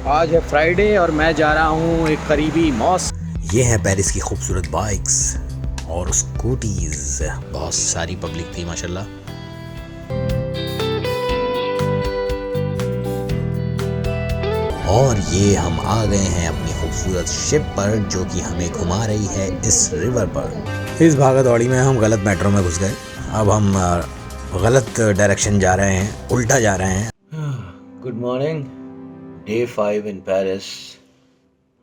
आज है फ्राइडे और मैं जा रहा हूँ एक करीबी मॉस्क। ये है पेरिस की खूबसूरत बाइक्स और स्कूटीज। बहुत सारी पब्लिक थी माशाल्लाह। और ये हम आ गए हैं अपनी खूबसूरत शिप पर जो कि हमें घुमा रही है इस रिवर पर। इस भागा दौड़ी में हम गलत मेट्रो में घुस गए। अब हम गलत डायरेक्शन जा रहे हैं, उल्टा जा रहे हैं। Good morning, day 5 in Paris.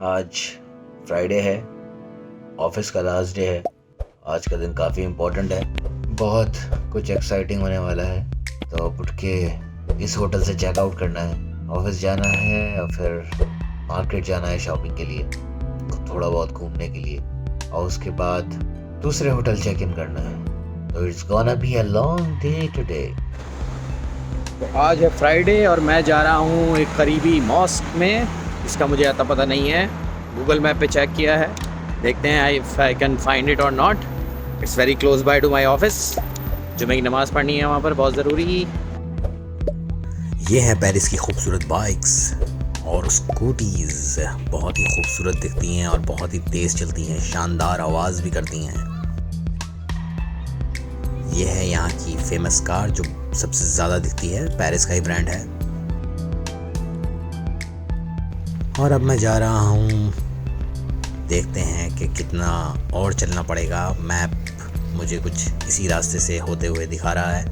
आज फ्राइडे है, ऑफिस का लास्ट डे है। आज का दिन काफ़ी इम्पोर्टेंट है, बहुत कुछ एक्साइटिंग होने वाला है। तो अब उठ के इस होटल से चेकआउट करना है, ऑफिस जाना है या फिर मार्केट जाना है शॉपिंग के लिए, थोड़ा बहुत घूमने के लिए, और उसके बाद दूसरे होटल चेक इन करना है। तो it's gonna be a long day today. तो आज है फ्राइडे और मैं जा रहा हूँ एक करीबी मॉस्क में। इसका मुझे आता पता नहीं है, गूगल मैप पे चेक किया है, देखते हैं if I can find it और not. It's very close by to my office. जुमे की नमाज़ पढ़नी है वहाँ पर, बहुत ज़रूरी। ये है पेरिस की खूबसूरत बाइक्स और स्कूटीज। बहुत ही खूबसूरत दिखती हैं और बहुत ही तेज़ चलती हैं, शानदार आवाज़ भी करती हैं। ये है यहाँ की फेमस कार जो सबसे ज़्यादा दिखती है, पेरिस का ही ब्रांड है। और अब मैं जा रहा हूँ, देखते हैं कि कितना और चलना पड़ेगा। मैप मुझे कुछ इसी रास्ते से होते हुए दिखा रहा है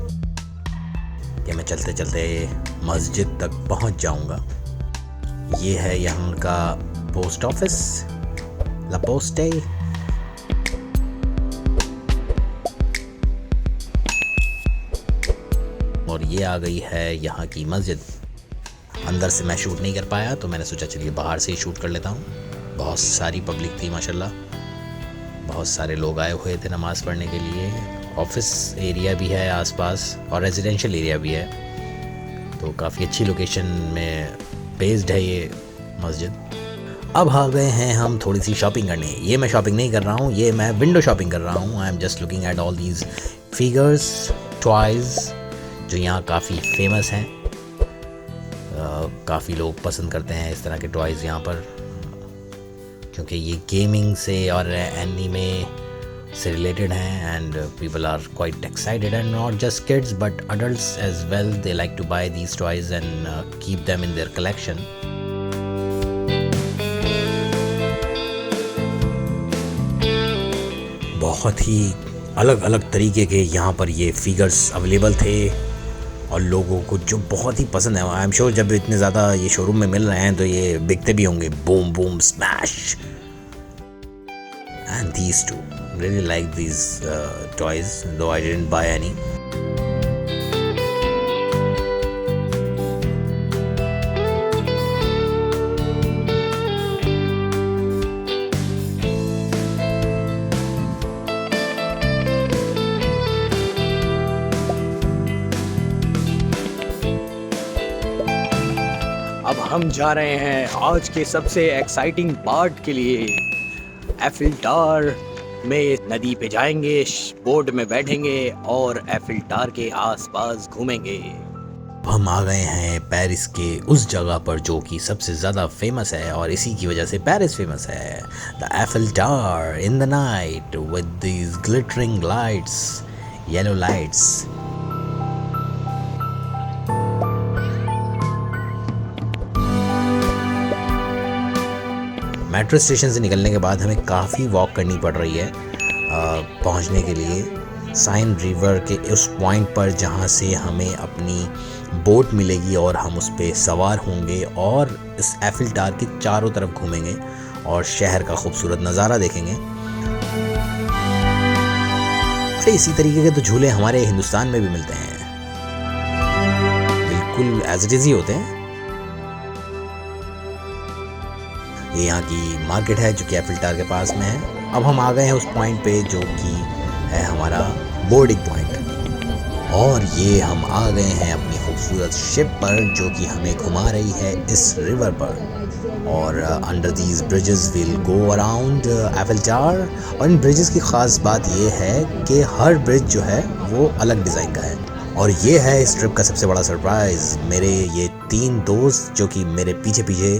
कि मैं चलते चलते मस्जिद तक पहुँच जाऊँगा। ये है यहाँ का पोस्ट ऑफिस, ला पोस्टे। और ये आ गई है यहाँ की मस्जिद। अंदर से मैं शूट नहीं कर पाया तो मैंने सोचा चलिए बाहर से ही शूट कर लेता हूँ। बहुत सारी पब्लिक थी माशाल्लाह, बहुत सारे लोग आए हुए थे नमाज़ पढ़ने के लिए। ऑफिस एरिया भी है आसपास और रेजिडेंशियल एरिया भी है, तो काफ़ी अच्छी लोकेशन में बेस्ड है ये मस्जिद। अब आ गए हैं हम थोड़ी सी शॉपिंग करने। ये मैं शॉपिंग नहीं कर रहा हूँ, ये मैं विंडो शॉपिंग कर रहा हूँ। I am just looking at all these figures, toys जो यहाँ काफ़ी फेमस हैं। काफ़ी लोग पसंद करते हैं इस तरह के टॉयज़ यहाँ पर, क्योंकि ये गेमिंग से और एनीमे से रिलेटेड हैं। And people are quite excited, and not just kids but adults as well. They like to buy these toys and keep them in their collection. बहुत ही अलग अलग तरीके के यहाँ पर ये फिगर्स अवेलेबल थे और लोगों को जो बहुत ही पसंद है। आई एम श्योर जब इतने ज़्यादा ये शोरूम में मिल रहे हैं तो ये बिकते भी होंगे। Boom boom smash and these two, really like these toys दो आई डिडंट बाय एनी। अब हम जा रहे हैं आज के सबसे एक्साइटिंग पार्ट के लिए। एफिल टावर में नदी पे जाएंगे, बोट में बैठेंगे और एफिल टावर के आसपास घूमेंगे। हम आ गए हैं पेरिस के उस जगह पर जो कि सबसे ज़्यादा फेमस है और इसी की वजह से पेरिस फेमस है। The Eiffel tower in the night with these glittering lights, yellow lights. Metro station से निकलने के बाद हमें काफ़ी वॉक करनी पड़ रही है पहुंचने के लिए साइन रिवर के उस पॉइंट पर जहां से हमें अपनी बोट मिलेगी और हम उस पर सवार होंगे और इस एफिल टावर के चारों तरफ घूमेंगे और शहर का खूबसूरत नज़ारा देखेंगे। अरे इसी तरीके के तो झूले हमारे हिंदुस्तान में भी मिलते हैं, बिल्कुल एज इट इज़ ही होते हैं। ये यहाँ की मार्केट है जो कि एफिल टावर के पास में है। अब हम आ गए हैं उस पॉइंट पे जो कि है हमारा बोर्डिंग पॉइंट, और ये हम आ गए हैं अपनी खूबसूरत शिप पर जो कि हमें घुमा रही है इस रिवर पर। और under these bridges will go around Eiffel tower. और इन ब्रिजेस की ख़ास बात ये है कि हर ब्रिज जो है वो अलग डिज़ाइन का है। और ये है इस ट्रिप का सबसे बड़ा सरप्राइज़, मेरे ये 3 दोस्त जो कि मेरे पीछे पीछे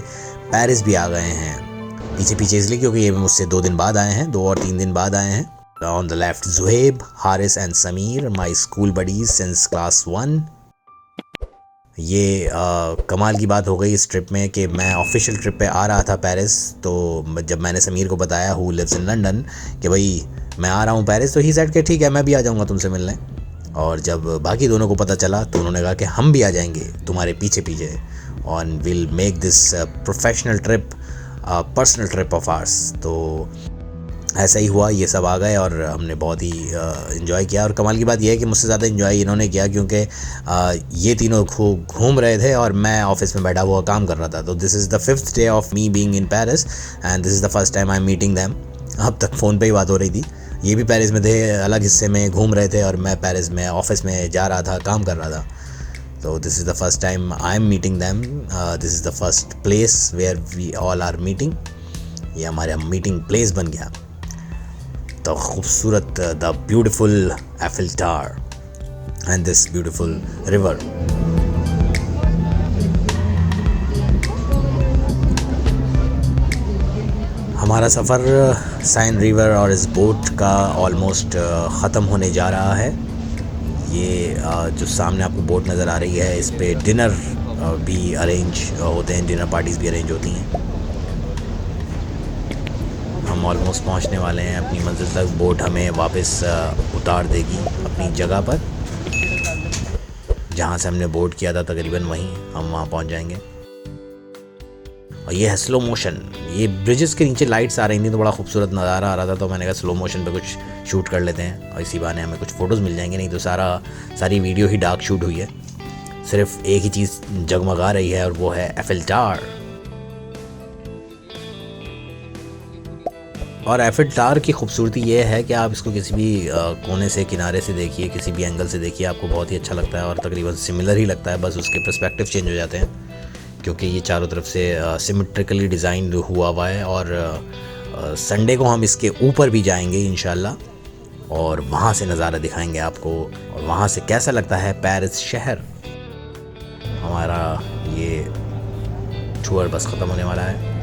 पेरिस भी आ गए हैं। पीछे पीछे इसलिए क्योंकि ये मुझसे 2 दिन बाद आए हैं, 2 और 3 दिन बाद आए हैं। On the left Zuhaib, Haris and Sameer, my school buddies since class 1। ये कमाल की बात हो गई इस ट्रिप में कि मैं ऑफिशियल ट्रिप पे आ रहा था पेरिस, तो जब मैंने समीर को बताया हु लिव्स इन लंदन कि भाई मैं आ रहा हूँ पेरिस, तो ही सेड कि ठीक है मैं भी आ जाऊँगा तुमसे मिलने। और जब बाकी दोनों को पता चला तो उन्होंने कहा कि हम भी आ जाएंगे तुम्हारे पीछे पीछे, और will make this professional trip personal trip of ours. तो ऐसा ही हुआ, ये सब आ गए और हमने बहुत ही इन्जॉय किया। और कमाल की बात यह है कि मुझसे ज़्यादा इन्जॉय इन्होंने किया, क्योंकि ये तीनों घूम रहे थे और मैं ऑफिस में बैठा हुआ काम कर रहा था। तो this is the 5th day of me being in Paris and this is the first time I am meeting them. अब तक फ़ोन पे ही बात हो रही थी। ये भी पेरिस में थे, अलग हिस्से में घूम रहे थे, और मैं पेरिस में ऑफिस में जा रहा था, काम कर रहा था। तो this is the first time I am meeting them, this is the first place where we all are meeting. ये हमारा मीटिंग प्लेस बन गया। द खूबसूरत, the beautiful Eiffel tower and this beautiful river. हमारा सफ़र साइन रिवर और इस boat का ऑलमोस्ट ख़त्म होने जा रहा है। ये जो सामने आपको बोट नज़र आ रही है, इस पे डिनर भी अरेंज होते हैं, डिनर पार्टीज़ भी अरेंज होती हैं। हम ऑलमोस्ट पहुंचने वाले हैं अपनी मंजिल तक। बोट हमें वापस उतार देगी अपनी जगह पर, जहां से हमने बोट किया था तकरीबन वहीं हम वहां पहुंच जाएंगे। और ये है स्लो मोशन। ये ब्रिजेस के नीचे लाइट्स आ रही थी तो बड़ा खूबसूरत नज़ारा आ रहा था, तो मैंने कहा स्लो मोशन पे कुछ शूट कर लेते हैं और इसी बहाने हमें कुछ फ़ोटोज़ मिल जाएंगे। नहीं तो सारी वीडियो ही डार्क शूट हुई है। सिर्फ एक ही चीज़ जगमगा रही है और वो है एफिल टावर। और एफिल टावर की खूबसूरती ये है कि आप इसको किसी भी कोने से, किनारे से देखिए, किसी भी एंगल से देखिए, आपको बहुत ही अच्छा लगता है और तकरीबन सिमिलर ही लगता है, बस उसके पर्सपेक्टिव चेंज हो जाते हैं, क्योंकि ये चारों तरफ से सिमेट्रिकली डिज़ाइन हुआ है। और संडे को हम इसके ऊपर भी जाएंगे इंशाल्लाह, और वहाँ से नज़ारा दिखाएंगे आपको, और वहाँ से कैसा लगता है पेरिस शहर। हमारा ये टूर बस ख़त्म होने वाला है।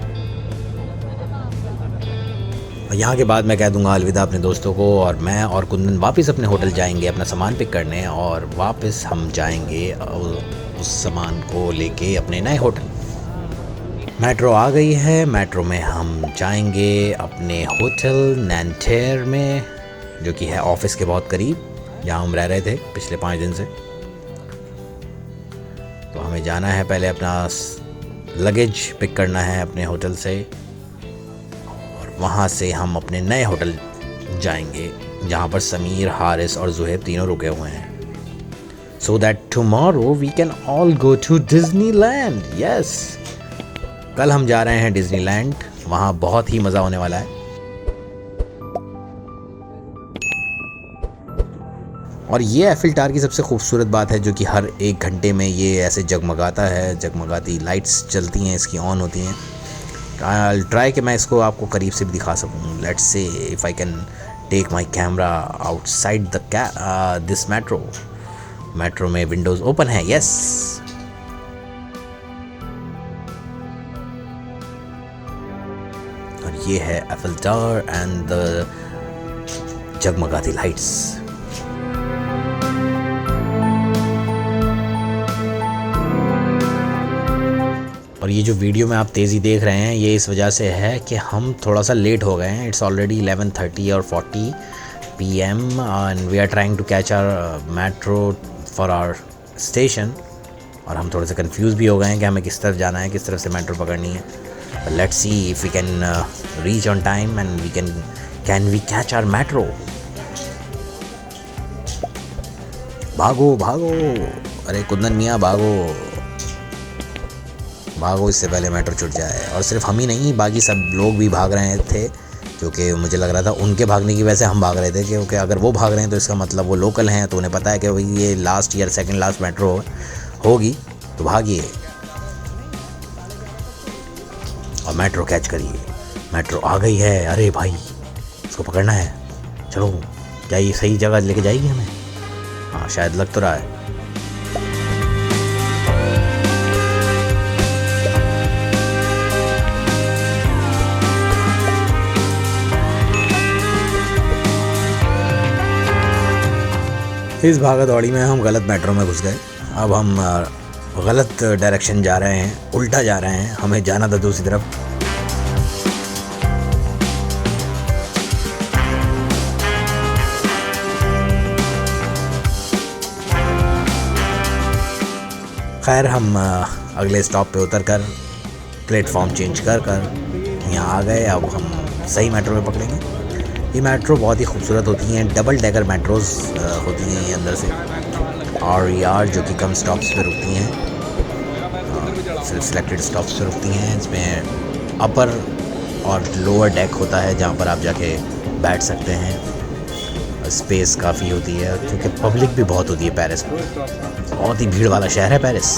यहाँ के बाद मैं कह दूंगा अलविदा अपने दोस्तों को, और मैं और कुंदन वापस अपने होटल जाएंगे अपना सामान पिक करने, और वापस हम जाएंगे उस सामान को लेके अपने नए होटल। मेट्रो आ गई है, मेट्रो में हम जाएंगे अपने होटल नैंटेर में, जो कि है ऑफिस के बहुत करीब, जहाँ हम रह रहे थे पिछले 5 दिन से। तो हमें जाना है, पहले अपना लगेज पिक करना है अपने होटल से, वहाँ से हम अपने नए होटल जाएंगे जहाँ पर समीर, हारिस और जुहेब तीनों रुके हुए हैं। So that tomorrow we can all go to Disneyland. Yes, कल हम जा रहे हैं डिज्नीलैंड, वहाँ बहुत ही मज़ा होने वाला है। और ये एफिल टावर की सबसे खूबसूरत बात है, जो कि हर 1 घंटे में ये ऐसे जगमगाता है, जगमगाती लाइट्स चलती हैं, इसकी ऑन होती हैं। I'll try कि मैं इसको आपको करीब से भी दिखा सकूँ। Let's see if I can take my camera outside this metro. Metro में विंडोज़ ओपन है, यस। और ये है एफिल टावर एंड द जगमगाती लाइट्स। और ये जो वीडियो में आप तेज़ी देख रहे हैं, ये इस वजह से है कि हम थोड़ा सा लेट हो गए हैं। इट्स ऑलरेडी 11:30 और 40 PM and we are trying to catch our metro for our station. और हम थोड़े से कंफ्यूज भी हो गए हैं कि हमें किस तरफ जाना है, किस तरफ से मेट्रो पकड़नी है। Let's see if we can reach on time and we can we catch our metro. भागो भागो, अरे कुंदन मियाँ भागो भागो, इससे पहले मेट्रो छूट जाए। और सिर्फ हम ही नहीं, बाकी सब लोग भी भाग रहे थे, क्योंकि मुझे लग रहा था उनके भागने की वजह से हम भाग रहे थे, क्योंकि अगर वो भाग रहे हैं तो इसका मतलब वो लोकल हैं, तो उन्हें पता है कि भाई ये last year second last metro होगी, तो भागिए और मेट्रो कैच करिए। मेट्रो आ गई है, अरे भाई इसको पकड़ना है, चलो। क्या ये सही जगह लेके जाएगी हमें? हाँ शायद लग तो रहा है। इस भागा दौड़ी में हम गलत मेट्रो में घुस गए। अब हम गलत डायरेक्शन जा रहे हैं, उल्टा जा रहे हैं, हमें जाना था दूसरी तरफ। खैर हम अगले स्टॉप पे उतर कर प्लेटफॉर्म चेंज कर यहाँ आ गए। अब हम सही मेट्रो में पकड़ेंगे। ये मेट्रो बहुत ही खूबसूरत होती हैं, डबल डेकर मेट्रोज़ होती हैं ये अंदर से, और यार जो कि कम स्टॉप्स पे रुकती हैं, सिर्फ सिलेक्टेड स्टॉप्स पे रुकती हैं। इसमें अपर और लोअर डेक होता है जहाँ पर आप जाके बैठ सकते हैं। स्पेस काफ़ी होती है क्योंकि पब्लिक भी बहुत होती है पेरिस में। बहुत ही भीड़ वाला शहर है पेरिस।